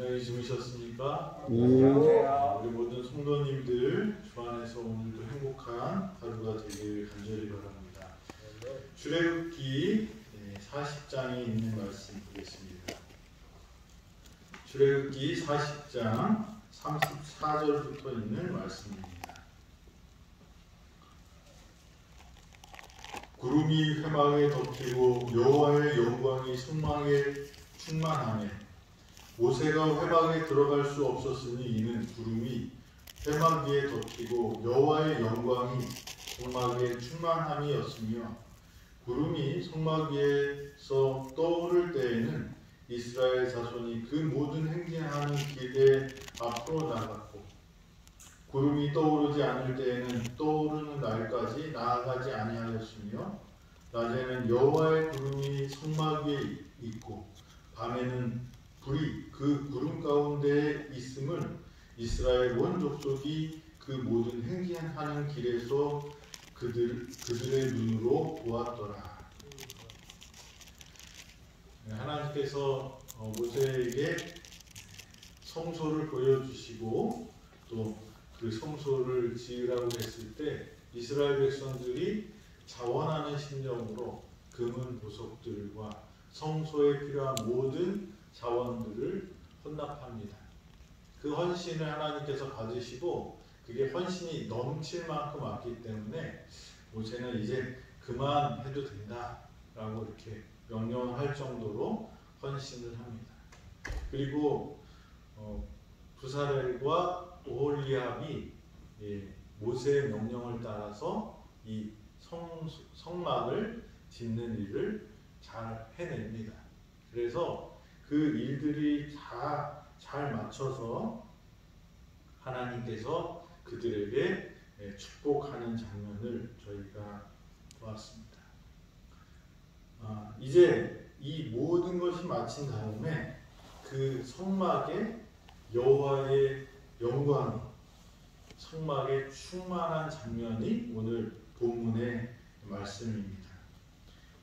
안녕히 주무셨습니까? 안녕하세요. 우리 모든 성도님들 주 안에서 오늘도 행복한 하루가 되길 간절히 바랍니다. 출애굽기 40장에 있는 말씀 보겠습니다. 출애굽기 40장 34절부터 있는 말씀입니다. 구름이 회막에 덮이고 여호와의 영광이 성막에 충만하매 모세가 회막에 들어갈 수 없었으니 이는 구름이 회막 위에 덮이고 여호와의 영광이 성막에 충만함이었으며 구름이 성막 위에서 떠오를 때에는 이스라엘 자손이 그 모든 행진하는 길에 앞으로 나갔고 구름이 떠오르지 않을 때에는 떠오르는 날까지 나아가지 아니하였으며 낮에는 여호와의 구름이 성막 위에 있고 밤에는 불이 그 구름 가운데에 있음을 이스라엘 온 족속이 그 모든 행진하는 길에서 그들의 눈으로 보았더라. 하나님께서 모세에게 성소를 보여주시고 또 그 성소를 지으라고 했을 때 이스라엘 백성들이 자원하는 심정으로 금은 보석들과 성소에 필요한 모든 자원들을 헌납합니다. 그 헌신을 하나님께서 받으시고 그게 헌신이 넘칠 만큼 왔기 때문에 모세는 이제 그만해도 된다라고 이렇게 명령할 정도로 헌신을 합니다. 그리고 부사렐과 오홀리압이 모세의 명령을 따라서 이 성막을 짓는 일을 잘 해냅니다. 그래서 그 일들이 다 잘 맞춰서 하나님께서 그들에게 축복하는 장면을 저희가 보았습니다. 이제 이 모든 것이 마친 다음에 그 성막에 여호와의 영광이 성막에 충만한 장면이 오늘 본문의 말씀입니다.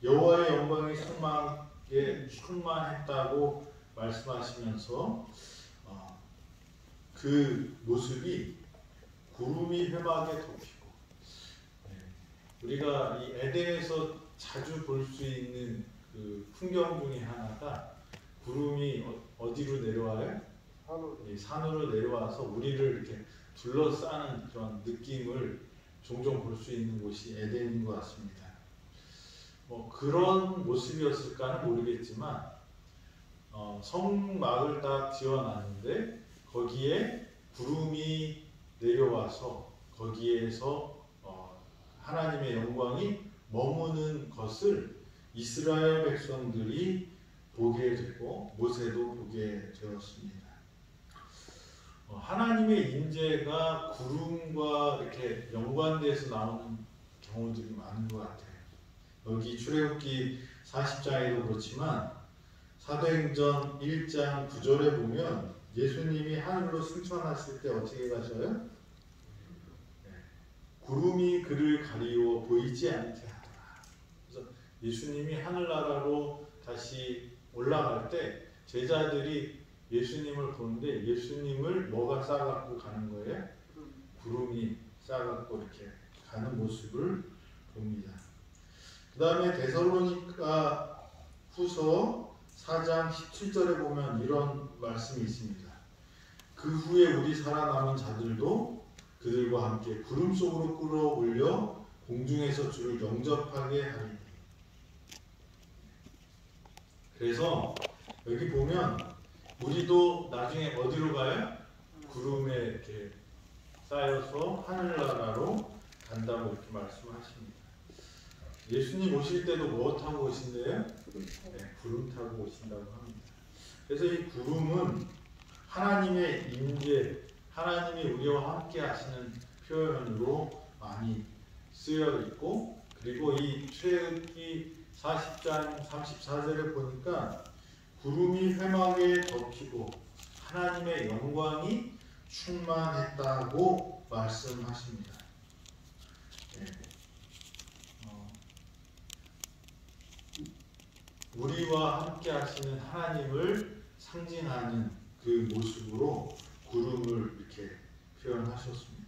여호와의 영광이 성막에 충만했다고 말씀하시면서 그 모습이 구름이 회막에 덮이고 우리가 이 에덴에서 자주 볼 수 있는 그 풍경 중에 하나가 구름이 어디로 내려와요? 산으로 내려와서 우리를 이렇게 둘러싸는 그런 느낌을 종종 볼 수 있는 곳이 에덴인 것 같습니다. 그런 모습이었을까는 모르겠지만 성막을 딱 지어놨는데 거기에 구름이 내려와서 거기에서 하나님의 영광이 머무는 것을 이스라엘 백성들이 보게 되고 모세도 보게 되었습니다. 하나님의 임재가 구름과 이렇게 연관돼서 나오는 경우들이 많은 것 같아요. 여기 출애굽기 40장에도 그렇지만 사도행전 1장 9절에 보면 예수님이 하늘로 승천하실 때 어떻게 가셔요? 구름이 그를 가리워 보이지 않게 하더라. 그래서 예수님이 하늘나라로 다시 올라갈 때 제자들이 예수님을 보는데 예수님을 뭐가 싸갖고 가는 거예요? 구름이 싸갖고 이렇게 가는 모습을 봅니다. 그 다음에 데살로니가 후서 4장 17절에 보면 이런 말씀이 있습니다. 그 후에 우리 살아남은 자들도 그들과 함께 구름 속으로 끌어올려 공중에서 주를 영접하게 하리니. 그래서 여기 보면 우리도 나중에 어디로 가요? 구름에 이렇게 쌓여서 하늘나라로 간다고 이렇게 말씀하십니다. 예수님 오실 때도 뭐 타고 오신대요? 구름 타고 오신다고 합니다. 그래서 이 구름은 하나님의 임재, 하나님이 우리와 함께 하시는 표현으로 많이 쓰여 있고, 그리고 이 출애굽기 40장 34절에 보니까 구름이 회막에 덮이고 하나님의 영광이 충만했다고 말씀하십니다. 우리와 함께 하시는 하나님을 상징하는 그 모습으로 구름을 이렇게 표현하셨습니다.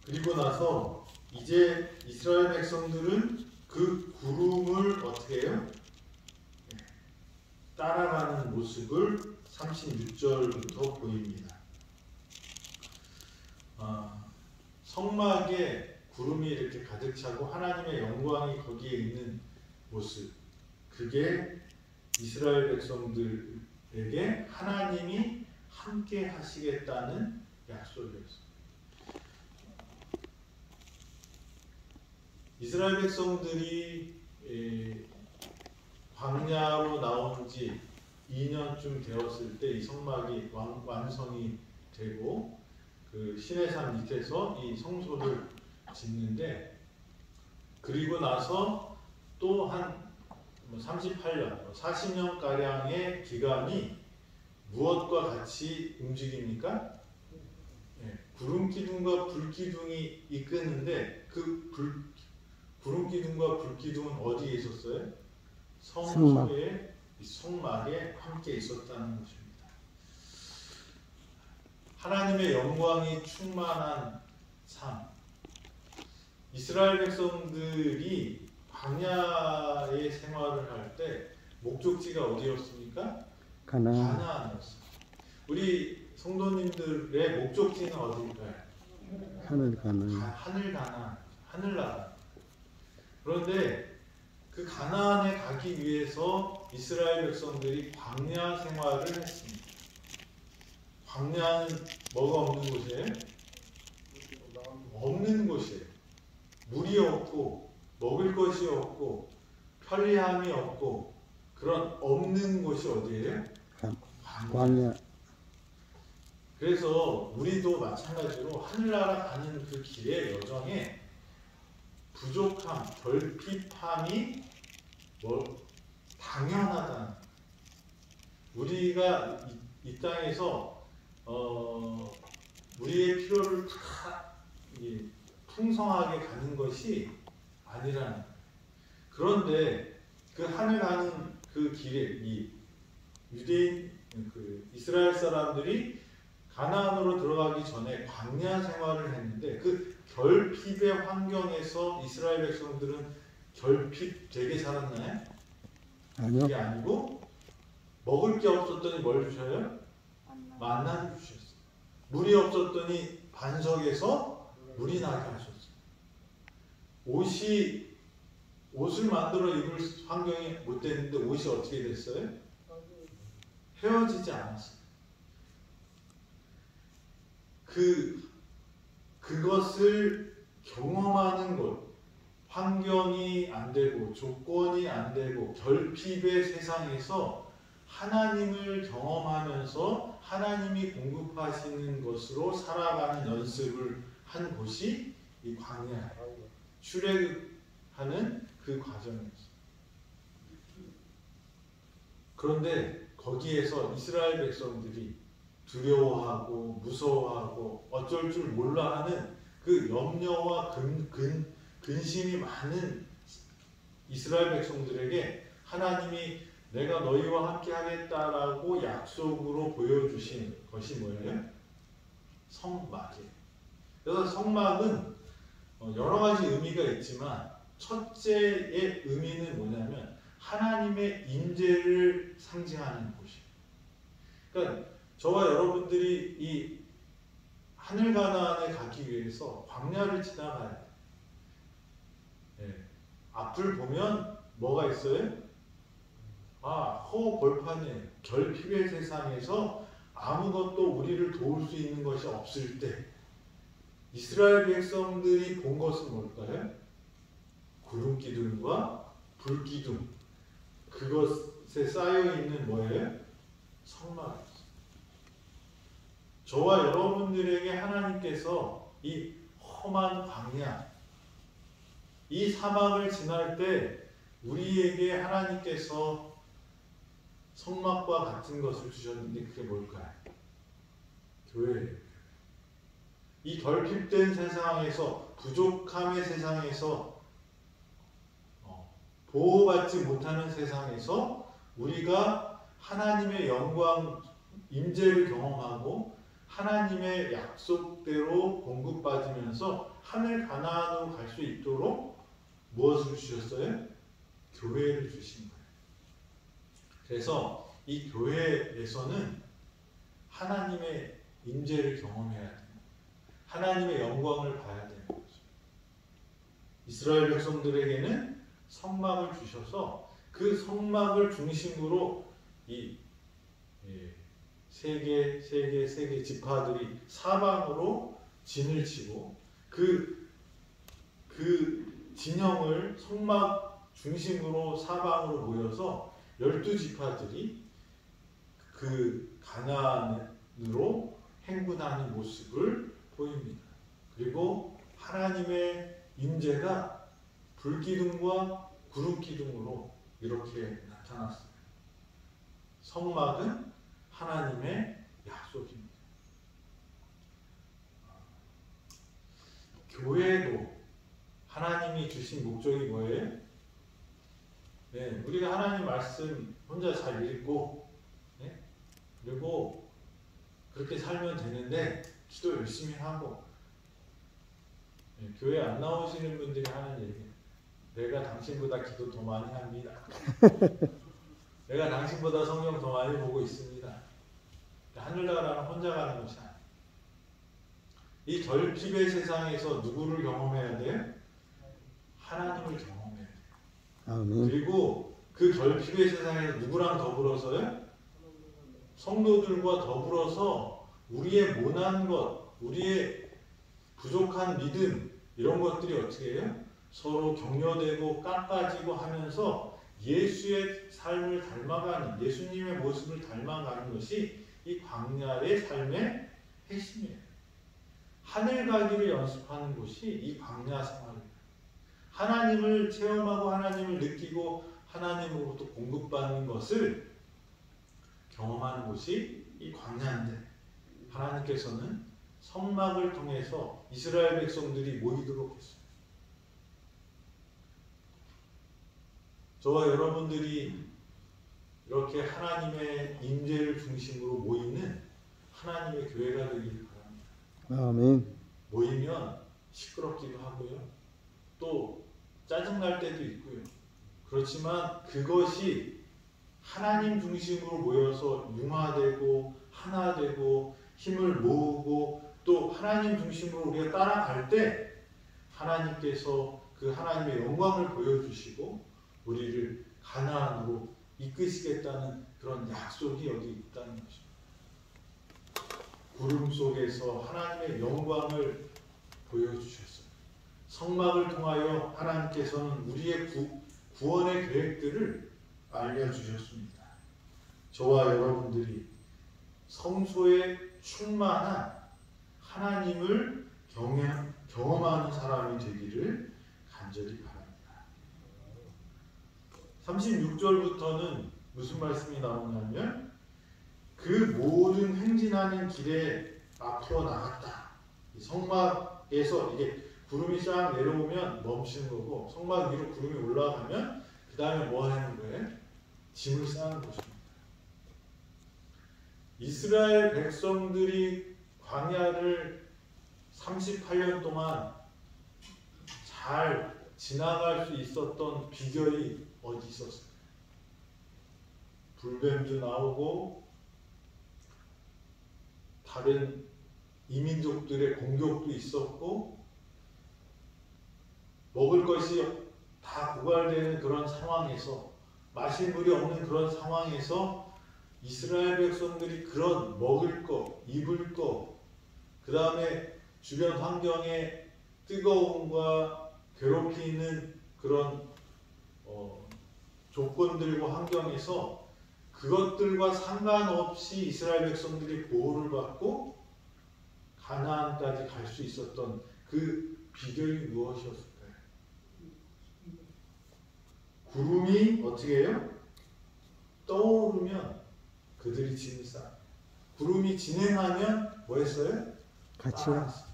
그리고 나서 이제 이스라엘 백성들은 그 구름을 어떻게 해요? 따라가는 모습을 36절부터 보입니다. 성막에 구름이 이렇게 가득 차고 하나님의 영광이 거기에 있는 모습, 그게 이스라엘 백성들에게 하나님이 함께 하시겠다는 약속이었습니다. 이스라엘 백성들이 광야로 나온 지 2년쯤 되었을 때 이 성막이 완성이 되고 그 시내산 밑에서 이 성소를 짓는데, 그리고 나서 또 한 38년, 40년 가량의 기간이 무엇과 같이 움직입니까? 구름 기둥과 불 기둥이 이끄는데 그 구름 기둥과 불 기둥은 어디에 있었어요? 성소의 성막에 함께 있었다는 것입니다. 하나님의 영광이 충만한 삶. 이스라엘 백성들이 광야의 생활을 할 때 목적지가 어디였습니까? 가나안이었어요. 우리 성도님들의 목적지는 어디일까요? 하늘 가나안, 하늘나라. 그런데 그 가나안에 가기 위해서 이스라엘 백성들이 광야 생활을 했습니다. 광야는 뭐가 없는 곳이에요? 없는 곳이에요. 물이 없고 먹을 것이 없고 편리함이 없고 그런 없는 곳이 어디예요? 광야. 그래서 우리도 마찬가지로 하늘나라 가는 그 길의 여정에 부족함, 결핍함이 당연하다. 우리가 이 땅에서 우리의 필요를 다 풍성하게 가는 것이 아니라는 거예요. 그런데 그 하늘 가는 그 길에 이 유대인, 이스라엘 사람들이 가나안으로 들어가기 전에 광야 생활을 했는데 그 결핍의 환경에서 이스라엘 백성들은 결핍되게 살았나요? 아니요. 그게 아니고 먹을 게 없었더니 뭘 주셔요? 만나를 주셨어요. 물이 없었더니 반석에서 물이 나게 하셨어요. 옷을 만들어 입을 환경이 못 됐는데 옷이 어떻게 됐어요? 헤어지지 않았어요. 그것을 경험하는 것, 환경이 안 되고 조건이 안 되고 결핍의 세상에서 하나님을 경험하면서 하나님이 공급하시는 것으로 살아가는 연습을 한 곳이 이 광야예요. 출애굽하는 그 과정이었어요. 그런데 거기에서 이스라엘 백성들이 두려워하고 무서워하고 어쩔 줄 몰라 하는 그 염려와 근심이 많은 이스라엘 백성들에게 하나님이 내가 너희와 함께 하겠다라고 약속으로 보여주신 것이 뭐예요? 성막이에요. 그래서 성막은 여러 가지 의미가 있지만 첫째의 의미는 뭐냐면 하나님의 임재를 상징하는 곳이에요. 그러니까 저와 여러분들이 이 하늘 가나안에 가기 위해서 광야를 지나가야 돼요. 앞을 보면 뭐가 있어요? 허벌판이에요. 결핍의 세상에서 아무것도 우리를 도울 수 있는 것이 없을 때 이스라엘 백성들이 본 것은 뭘까요? 구름 기둥과 불 기둥. 그것에 쌓여 있는 뭐예요? 성막이었어요. 저와 여러분들에게 하나님께서 이 험한 광야, 이 사막을 지날 때 우리에게 하나님께서 성막과 같은 것을 주셨는데 그게 뭘까요? 교회예요. 이 결핍된 세상에서, 부족함의 세상에서 보호받지 못하는 세상에서 우리가 하나님의 영광, 임재를 경험하고 하나님의 약속대로 공급받으면서 하늘 가나안으로 갈 수 있도록 무엇을 주셨어요? 교회를 주신 거예요. 그래서 이 교회에서는 하나님의 임재를 경험해야 돼요. 하나님의 영광을 봐야 되는 거죠. 이스라엘 백성들에게는 성막을 주셔서 그 성막을 중심으로 이 세 개 지파들이 사방으로 진을 치고 그 진영을 성막 중심으로 사방으로 모여서 12지파들이 그 가나안으로 행군하는 모습을 보입니다. 그리고 하나님의 임재가 불기둥과 구름기둥으로 이렇게 나타났어요. 성막은 하나님의 약속입니다. 교회도 하나님이 주신 목적이 뭐예요? 네, 우리가 하나님 말씀 혼자 잘 읽고, 네? 그리고 그렇게 살면 되는데 기도 열심히 하고, 네, 교회 안 나오시는 분들이 하는 얘기예요. 내가 당신보다 기도 더 많이 합니다. 내가 당신보다 성경 더 많이 보고 있습니다. 하늘나라는 혼자 가는 것이 아니에요. 이 결핍의 세상에서 누구를 경험해야 돼요? 하나님을 경험해야 돼요. 아멘. 그리고 그 결핍의 세상에서 누구랑 더불어서요? 성도들과 더불어서 우리의 모난 것, 우리의 부족한 믿음, 이런 것들이 어떻게 해요? 서로 격려되고 깎아지고 하면서 예수의 삶을 닮아가는, 예수님의 모습을 닮아가는 것이 이 광야의 삶의 핵심이에요. 하늘 가기를 연습하는 곳이 이 광야 생활입니다. 하나님을 체험하고 하나님을 느끼고 하나님으로부터 공급받는 것을 경험하는 곳이 이 광야인데, 하나님께서는 성막을 통해서 이스라엘 백성들이 모이도록 했어요. 저와 여러분들이 이렇게 하나님의 임재를 중심으로 모이는 하나님의 교회가 되기를 바랍니다. 아멘. 모이면 시끄럽기도 하고요. 또 짜증날 때도 있고요. 그렇지만 그것이 하나님 중심으로 모여서 융화되고 하나되고 힘을 모으고 또 하나님 중심으로 우리가 따라갈 때 하나님께서 그 하나님의 영광을 보여주시고 우리를 가나안으로 이끄시겠다는 그런 약속이 여기 있다는 것입니다. 구름 속에서 하나님의 영광을 보여주셨어요. 성막을 통하여 하나님께서는 우리의 구원의 계획들을 알려주셨습니다. 저와 여러분들이 성소에 충만한 하나님을 경험하는 사람이 되기를 간절히 바랍니다. 36절부터는 무슨 말씀이 나오냐면 그 모든 행진하는 길에 앞으로 나갔다. 성막에서 이게 구름이 쫙 내려오면 멈추는 거고 성막 위로 구름이 올라가면 그 다음에 뭐 하는 거예요? 짐을 싸는 것입니다. 이스라엘 백성들이 광야를 38년 동안 잘 지나갈 수 있었던 비결이 어디 있었어요? 불뱀도 나오고 다른 이민족들의 공격도 있었고 먹을 것이 다 고갈되는 그런 상황에서 마실 물이 없는 그런 상황에서 이스라엘 백성들이 그런 먹을 것, 입을 것, 그 다음에 주변 환경의 뜨거움과 괴롭히는 그런 조건들과 환경에서 그것들과 상관없이 이스라엘 백성들이 보호를 받고 가나안까지 갈 수 있었던 그 비결이 무엇이었을까요? 구름이 어떻게 해요? 떠오르면 그들이 짐을 싸. 구름이 진행하면 뭐 했어요? 같이 왔어요.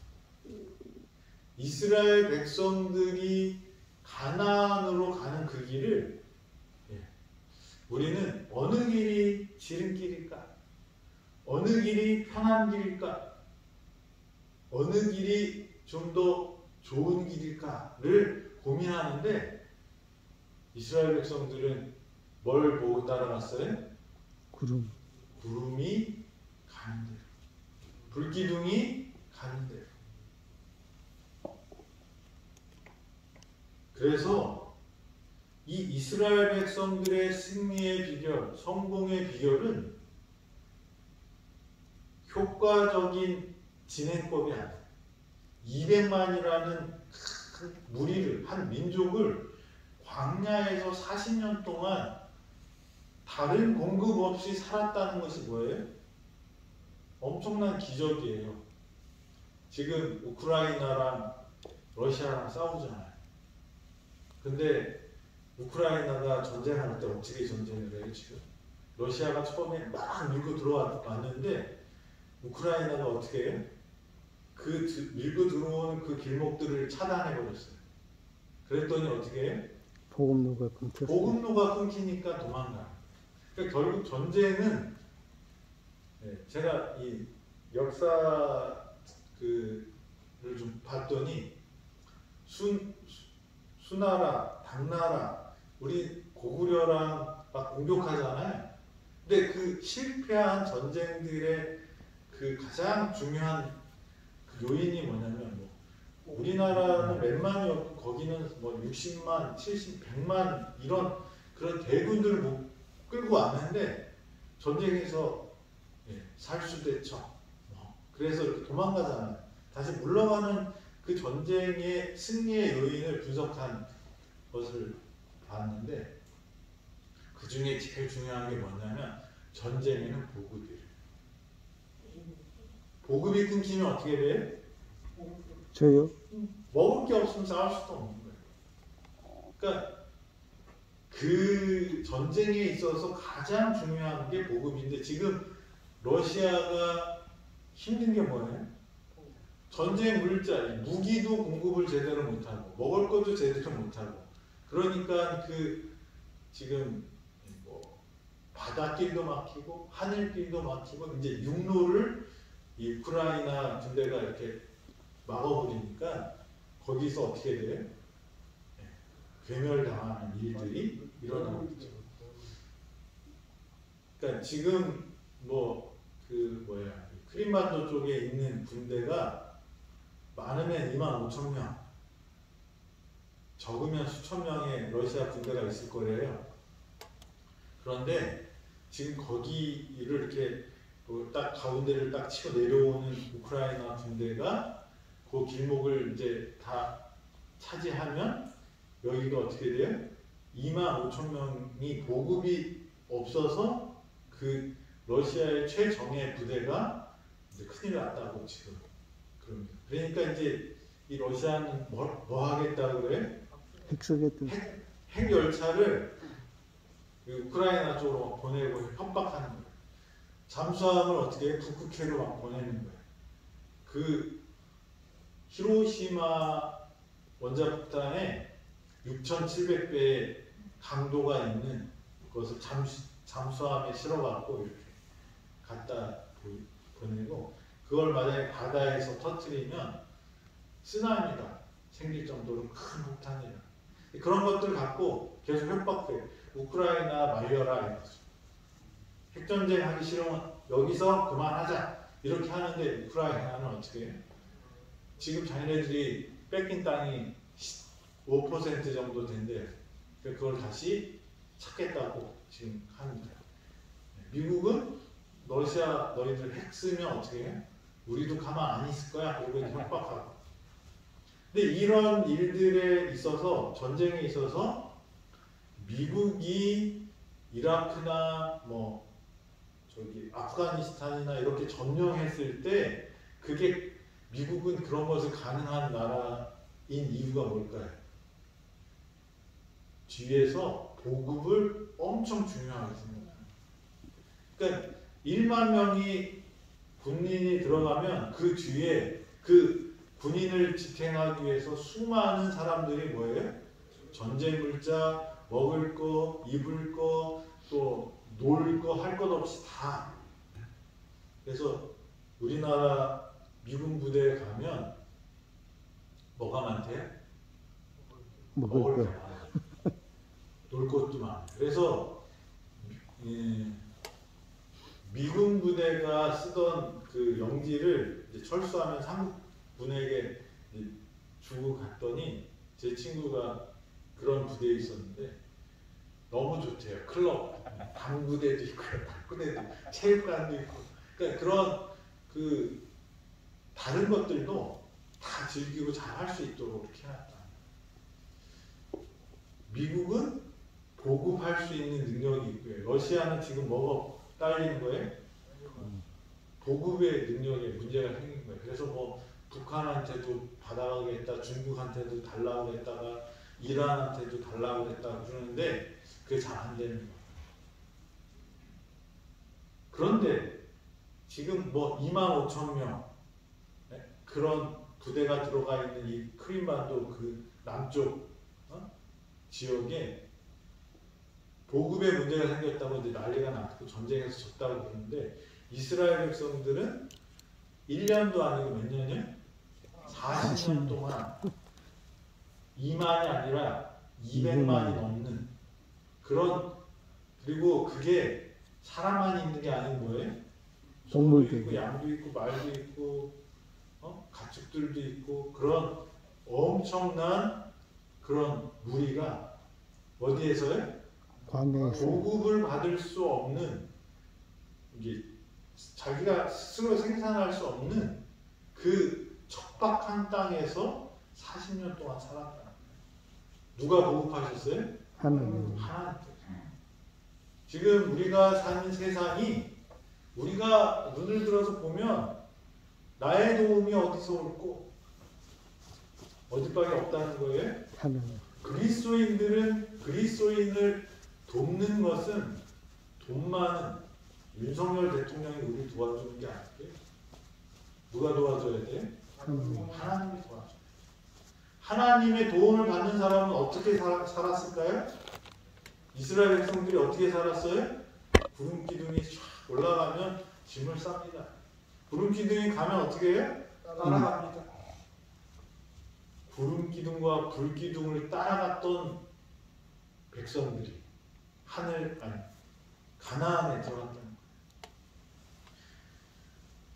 이스라엘 백성들이 가나안으로 가는 그 길을 어느 길이 편한 길일까? 어느 길이 좀 더 좋은 길일까를 고민하는데 이스라엘 백성들은 뭘 보고 따라갔어요? 구름이 가는 대로, 불기둥이 가는 대로. 그래서 이 이스라엘 백성들의 승리의 비결, 성공의 비결은 효과적인 진행법이 아니에요. 200만이라는 큰 무리를, 한 민족을 광야에서 40년 동안 다른 공급 없이 살았다는 것이 뭐예요? 엄청난 기적이에요. 지금 우크라이나랑 러시아랑 싸우잖아요. 근데 우크라이나가 전쟁할 때 어떻게 전쟁을 해요, 지금? 러시아가 처음에 막 밀고 들어왔는데 우크라이나가 어떻게 해요? 그 밀고 들어오는 그 길목들을 차단해버렸어요. 그랬더니 어떻게 해요? 보급로가 끊겼어요. 보급로가 끊기니까 도망가요. 그러니까 결국 전쟁은, 제가 이 역사 를 좀 봤더니 수나라, 당나라, 우리 고구려랑 막 공격하잖아요. 근데 그 실패한 전쟁들의 그 가장 중요한 그 요인이 뭐냐면, 우리나라는 몇만이 없고 거기는 뭐 60만, 70, 100만 이런 그런 대군들을 못 끌고 왔는데 전쟁에서 살수대처, 그래서 이렇게 도망가잖아요. 다시 물러가는 그 전쟁의 승리의 요인을 분석한 것을 봤는데, 그 중에 제일 중요한 게 뭐냐면 전쟁에는 보급이에요. 보급이 끊기면 어떻게 돼요? 저요? 먹을 게 없으면 싸울 수도 없는 거예요. 그러니까 그 전쟁에 있어서 가장 중요한 게 보급인데, 지금 러시아가 힘든 게 뭐예요? 전쟁 물자, 무기도 공급을 제대로 못하고 먹을 것도 제대로 못하고, 그러니까 그 지금 뭐 바닷길도 막히고 하늘길도 막히고, 이제 육로를 이 우크라이나 군대가 이렇게 막아버리니까 거기서 어떻게 돼요? 괴멸당하는 일들이 일어나고 있죠. 그러니까 지금 크림반도 쪽에 있는 군대가 많으면 25,000명, 적으면 수천 명의 러시아 군대가 있을 거래요. 그런데 지금 거기를 이렇게 딱 가운데를 딱 치고 내려오는 우크라이나 군대가 그 길목을 이제 다 차지하면 여기가 어떻게 돼요? 25,000명이 보급이 없어서 그 러시아의 최정예 부대가 이제 큰일 났다고 지금 그럽니다. 그러니까 이제 이 러시아는 뭐 하겠다고 그래? 핵 열차를 우크라이나 쪽으로 보내고 협박하는 거예요. 잠수함을 어떻게 해? 북극해로 막 보내는 거예요. 그 히로시마 원자폭탄에 6,700배의 강도가 있는 것을 잠수함에 실어갖고 이렇게 갖다 보내고, 그걸 만약에 바다에서 터뜨리면 쓰나미가 생길 정도로 큰 폭탄이에요. 그런 것들 갖고 계속 협박해요. 우크라이나 말려라. 핵전쟁 하기 싫으면 여기서 그만하자. 이렇게 하는데 우크라이나는 어떻게 해요? 지금 자기네들이 뺏긴 땅이 5% 정도 된대요. 그걸 다시 찾겠다고 지금 합니다. 미국은 러시아 너희들 핵 쓰면 어떻게 해? 우리도 가만 안 있을 거야. 그리고 협박하고. 근데 이런 일들에 있어서, 전쟁에 있어서 미국이 이라크나 아프가니스탄이나 이렇게 점령했을 때, 그게 미국은 그런 것을 가능한 나라인 이유가 뭘까요? 뒤에서 보급을 엄청 중요하게 생각합니다. 그러니까 1만 명이 군인이 들어가면 그 뒤에 그 군인을 지탱하기 위해서 수많은 사람들이 뭐예요? 전쟁 물자, 먹을 거, 입을 거, 또 놀 거, 할 것 없이 다 그래서 우리나라 미군 부대에 가면 뭐가 많대요? 먹을 게 거. 많아요. 놀 곳도 많아요. 그래서 미군 부대가 쓰던 그 영지를 이제 철수하면 상국군에게 주고 갔더니 제 친구가 그런 부대에 있었는데 너무 좋대요. 클럽, 당구대도 있고요, 탁구대도 있고, 체육관도 있고, 그러니까 그런 그 다른 것들도 다 즐기고 잘 할 수 있도록 이렇게 해놨다. 미국은 보급할 수 있는 능력이 있고요. 러시아는 지금 뭐가 딸리는 거예요? 보급의 능력에 문제가 생긴 거예요. 그래서 뭐 북한한테도 받아가겠다, 중국한테도 달라고 했다가 이란한테도 달라고 했다 그러는데 그게 잘 안 되는 거예요. 그런데 지금 뭐 25,000명 그런 부대가 들어가 있는 이 크림반도 그 남쪽 지역에 보급에 문제가 생겼다고 이제 난리가 났고 전쟁에서 졌다고 그러는데 이스라엘 백성들은 1년도 아니고 몇 년이요? 40년 동안 2만이 아니라 200만이 넘는 그런, 그리고 그게 사람만 있는 게 아닌 거예요? 동물도 있고 양도 있고 말도 있고 가축들도 있고 그런 엄청난 그런 무리가 어디에서요? 광야에서 보급을 받을 수 없는, 이게 자기가 스스로 생산할 수 없는 그 척박한 땅에서 40년 동안 살았다. 누가 보급하셨어요? 하나님. 하나님께서. 지금 우리가 사는 세상이 우리가 눈을 들어서 보면 나의 도움이 어디서 올고 어디밖에 없다는 거예요. 하나님. 그리스도인들은 그리스도인을 돕는 것은 돈 많은 윤석열 대통령이 우리 도와주는 게 아니에요. 누가 도와줘야 돼? 하나님이 도와줘야 돼. 하나님의 도움을 받는 사람은 어떻게 살았을까요? 이스라엘 백성들이 어떻게 살았어요? 구름 기둥이 쫙 올라가면 짐을 쌉니다. 구름 기둥이 가면 어떻게 해요? 따라갑니다. 구름 기둥과 불 기둥을 따라갔던 백성들이 가나안에 들어갔다는 거예요.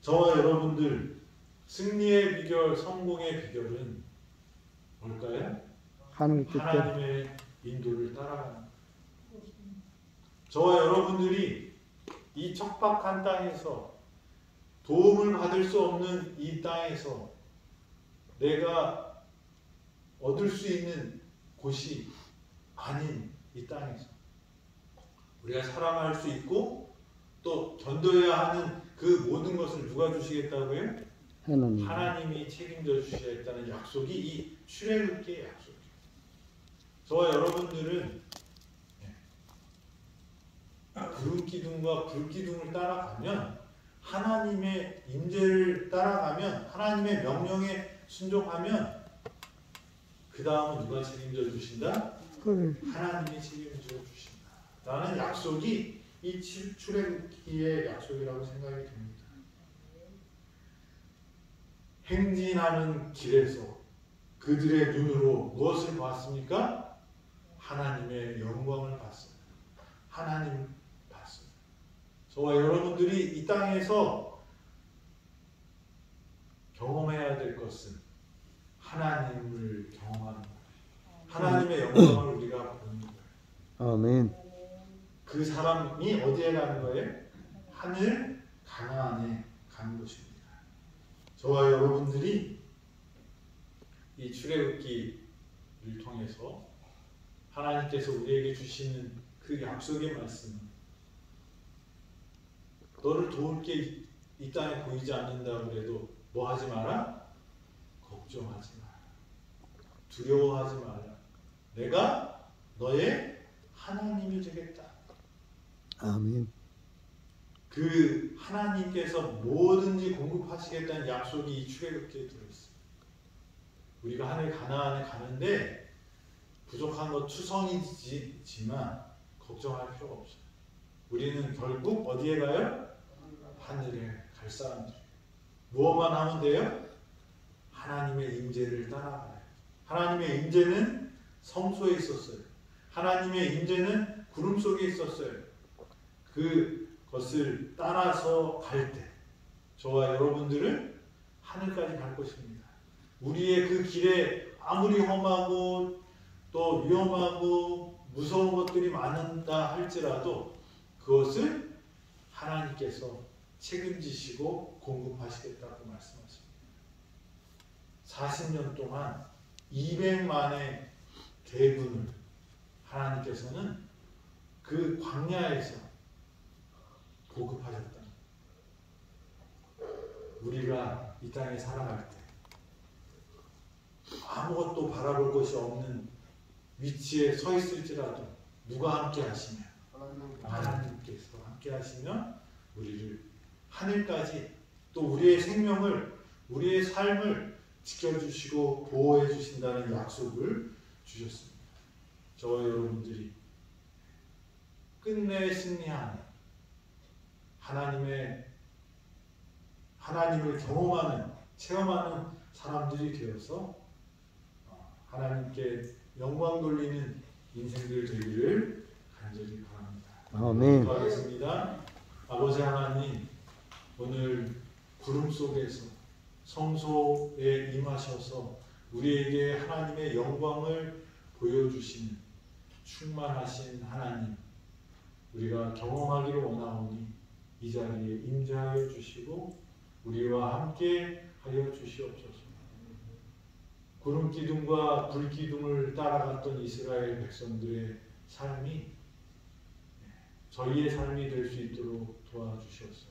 저와 여러분들 승리의 비결, 성공의 비결은 뭘까요? 하늘 뜻대로. 하나님의 인도를 따라가는 거예요. 저와 여러분들이 이 척박한 땅에서 도움을 받을 수 없는 이 땅에서 내가 얻을 수 있는 곳이 아닌 이 땅에서 우리가 살아갈 수 있고 또 견뎌야 하는 그 모든 것을 누가 주시겠다고요? 하나님. 하나님이 책임져 주시겠다는 약속이 이 출애굽기의 약속이에요. 저와 여러분들은 구름 기둥과 불 기둥을 따라가면, 하나님의 임재를 따라가면, 하나님의 명령에 순종하면 그 다음은 누가 책임져 주신다? 하나님이 책임져 주신다. 라는 약속이 이 출애굽기의 약속이라고 생각이 됩니다. 행진하는 길에서 그들의 눈으로 무엇을 봤습니까? 하나님의 영광을 봤어요. 하나님 봤어요. 저와 여러분들이 이 땅에서 경험해야 될 것은 하나님을 경험하는 거예요. 하나님의 영광을 우리가 보는 거예요. 아멘. 그 사람이 어디에 가는 거예요? 하늘 가나안에 가는 것입니다. 저와 여러분들이 이 출애굽기를 통해서 하나님께서 우리에게 주시는 그 약속의 말씀은, 너를 도울 게 이 땅에 보이지 않는다 그래도 뭐 하지 마라? 걱정하지 마라. 두려워하지 마라. 내가 너의 하나님이 되겠다. 아멘. 그 하나님께서 뭐든지 공급하시겠다는 약속이 이 출애굽기에 들어있어요. 우리가 하늘 가나안에 가는데 부족한 것 투성이지만 걱정할 필요가 없어요. 우리는 결국 어디에 가요? 하늘에 가요. 갈 사람들. 무엇만 하면 돼요? 하나님의 임재를 따라가요. 하나님의 임재는 성소에 있었어요. 하나님의 임재는 구름 속에 있었어요. 그것을 따라서 갈 때 저와 여러분들은 하늘까지 갈 것입니다. 우리의 그 길에 아무리 험하고 또 위험하고 무서운 것들이 많다 할지라도 그것을 하나님께서 책임지시고 공급하시겠다고 말씀하십니다. 40년 동안 200만의 대군을 하나님께서는 그 광야에서 보급하셨다. 우리가 이 땅에 살아갈 때 아무것도 바라볼 것이 없는 위치에 서 있을지라도 누가 함께 하시면 하나님께서 함께 하시면 우리를 하늘까지 또 우리의 생명을 우리의 삶을 지켜주시고 보호해 주신다는 약속을 주셨습니다. 저와 여러분들이 끝내 승리하는 하나님을 경험하는 체험하는 사람들이 되어서 하나님께 영광 돌리는 인생들 되기를 간절히 바랍니다. 아멘. 기도하겠습니다. 아버지 하나님, 오늘 구름 속에서 성소에 임하셔서 우리에게 하나님의 영광을 보여주시는 충만하신 하나님, 우리가 경험하기를 원하오니 이 자리에 임재하여 주시고 우리와 함께 하여 주시옵소서. 구름 기둥과 불 기둥을 따라갔던 이스라엘 백성들의 삶이 저희의 삶이 될 수 있도록 도와주시옵소서.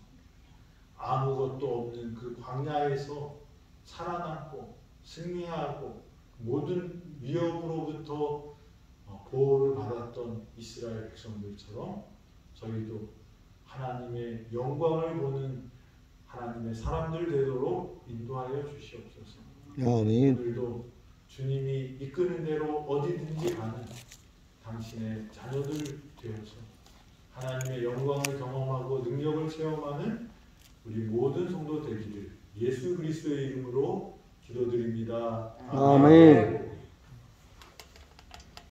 아무것도 없는 그 광야에서 살아남고 승리하고 모든 위협으로부터 보호를 받았던 이스라엘 백성들처럼 저희도 하나님의 영광을 보는 하나님의 사람들 되도록 인도하여 주시옵소서. 아멘. 오늘도 주님이 이끄는 대로 어디든지 가는 당신의 자녀들 되어서 하나님의 영광을 경험하고 능력을 체험하는 우리 모든 성도 되기를 예수 그리스도의 이름으로 기도드립니다. 아멘.